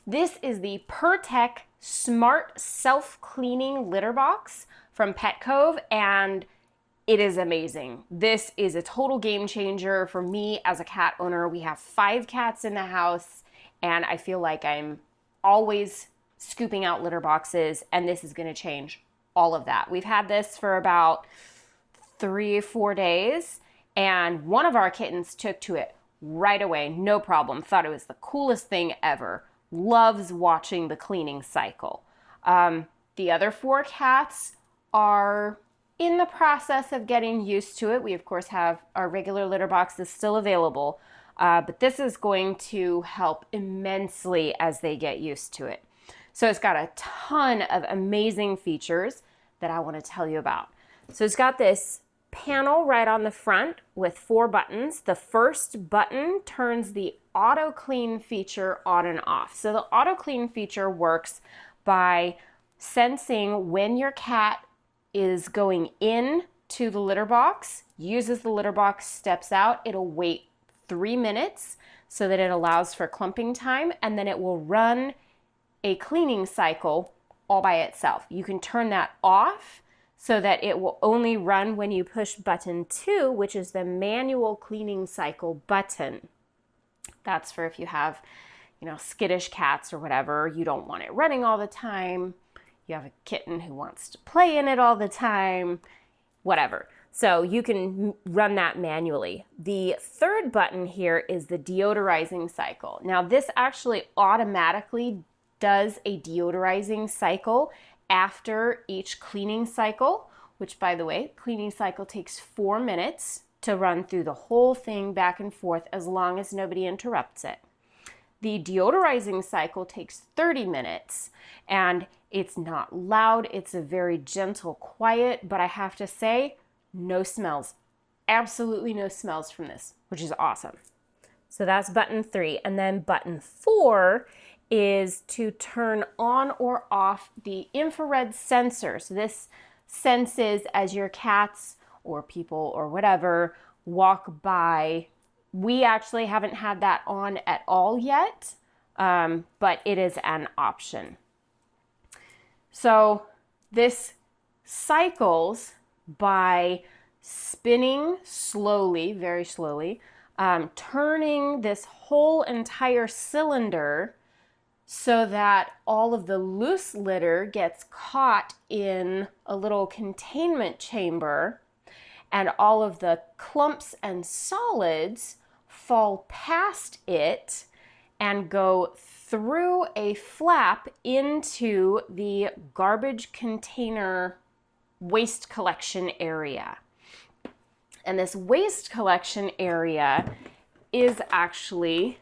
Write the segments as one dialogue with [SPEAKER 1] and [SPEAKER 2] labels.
[SPEAKER 1] This is the Purtec Smart Self-Cleaning Litter Box from Petcove, and it is amazing. This is a total game changer for me as a cat owner. We have 5 cats in the house, and I feel like I'm always scooping out litter boxes, and this is going to change all of that. We've had this for about 3 or 4 days, and one of our kittens took to it right away, no problem. Thought it was the coolest thing ever. Loves watching the cleaning cycle. The other 4 cats are in the process of getting used to it. We, of course, have our regular litter boxes still available, but this is going to help immensely as they get used to it. So it's got a ton of amazing features that I want to tell you about. So it's got this panel right on the front with 4 buttons. The first button turns the auto clean feature on and off. So the auto clean feature works by sensing when your cat is going in to the litter box, uses the litter box, steps out. It'll wait 3 minutes so that it allows for clumping time, and then it will run a cleaning cycle all by itself. You can turn that off so that it will only run when you push button 2, which is the manual cleaning cycle button. That's for if you have, skittish cats or whatever. You don't want it running all the time. You have a kitten who wants to play in it all the time, whatever. So you can run that manually. The third button here is the deodorizing cycle. Now this actually automatically does a deodorizing cycle after each cleaning cycle, which, by the way, cleaning cycle takes 4 minutes to run through the whole thing back and forth as long as nobody interrupts it. The deodorizing cycle takes 30 minutes, and it's not loud. It's a very gentle, quiet, but I have to say, no smells. Absolutely no smells from this, which is awesome. So that's button 3. And then button 4 is to turn on or off the infrared sensor. So this senses as your cats or people or whatever walk by. We actually haven't had that on at all yet, but it is an option. So this cycles by spinning slowly, very slowly, turning this whole entire cylinder so that all of the loose litter gets caught in a little containment chamber, and all of the clumps and solids fall past it and go through a flap into the garbage container waste collection area. And this waste collection area is actually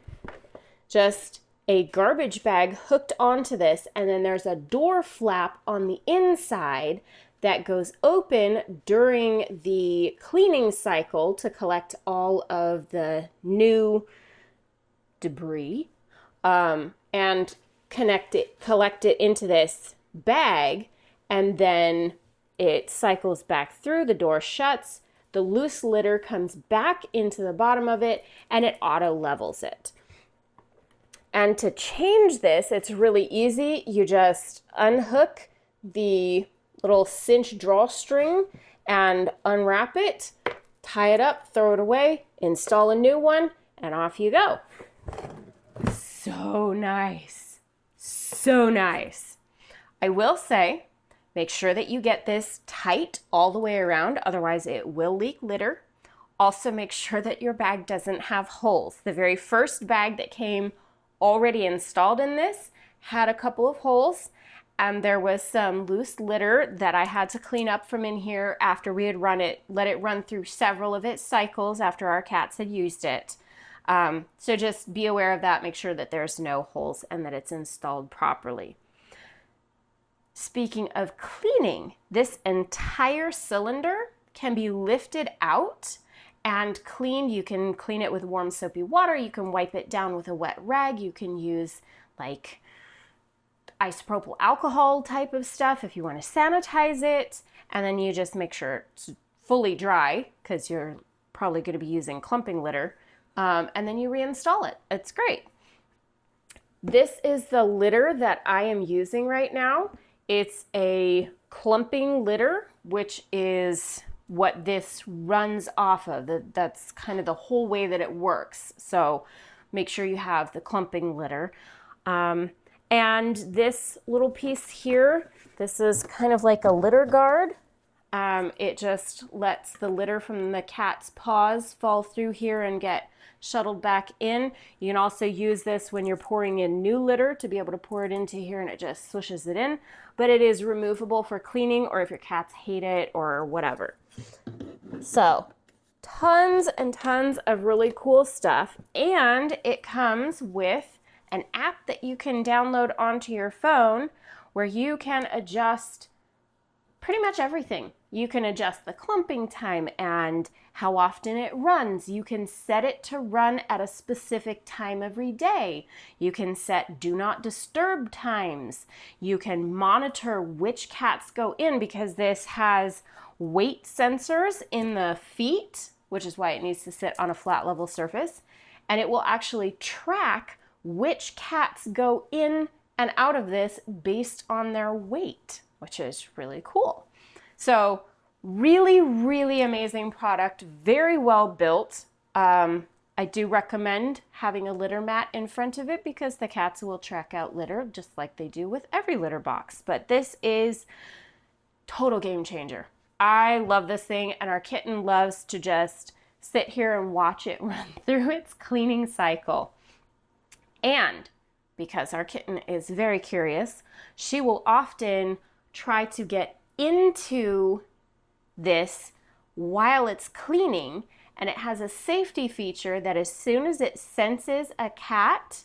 [SPEAKER 1] just a garbage bag hooked onto this, and then there's a door flap on the inside that goes open during the cleaning cycle to collect all of the new debris, and collect it into this bag, and then it cycles back through, the door shuts, the loose litter comes back into the bottom of it, and it auto levels it. And to change this, it's really easy. You just unhook the little cinch drawstring and unwrap it, tie it up, throw it away, install a new one, and off you go. So nice. So nice. I will say, make sure that you get this tight all the way around, otherwise it will leak litter. Also make sure that your bag doesn't have holes. The very first bag that came already installed in this had a couple of holes, and there was some loose litter that I had to clean up from in here after we had let it run through several of its cycles after our cats had used it. So just be aware of that, make sure that there's no holes and that it's installed properly. Speaking of cleaning, this entire cylinder can be lifted out and cleaned. You can clean it with warm soapy water. You can wipe it down with a wet rag. You can use like isopropyl alcohol type of stuff if you want to sanitize it. And then you just make sure it's fully dry because you're probably going to be using clumping litter. And then you reinstall it. It's great. This is the litter that I am using right now. It's a clumping litter, which is what this runs off of. That's kind of the whole way that it works. So make sure you have the clumping litter. And this little piece here, this is kind of like a litter guard. It just lets the litter from the cat's paws fall through here and get shuttled back in. You can also use this when you're pouring in new litter to be able to pour it into here and it just swishes it in. But it is removable for cleaning or if your cats hate it or whatever. So tons and tons of really cool stuff. And it comes with an app that you can download onto your phone where you can adjust pretty much everything. You can adjust the clumping time and how often it runs. You can set it to run at a specific time every day. You can set do not disturb times. You can monitor which cats go in because this has weight sensors in the feet, which is why it needs to sit on a flat level surface. And it will actually track which cats go in and out of this based on their weight, which is really cool. So really, really amazing product, very well built. I do recommend having a litter mat in front of it because the cats will track out litter just like they do with every litter box. But this is total game changer. I love this thing and our kitten loves to just sit here and watch it run through its cleaning cycle. And because our kitten is very curious, she will often try to get into this while it's cleaning, and it has a safety feature that as soon as it senses a cat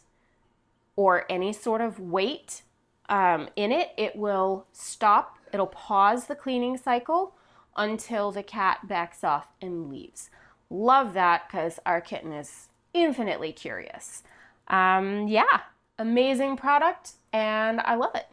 [SPEAKER 1] or any sort of weight in it, it will stop, it'll pause the cleaning cycle until the cat backs off and leaves. Love that because our kitten is infinitely curious. Yeah, amazing product and I love it.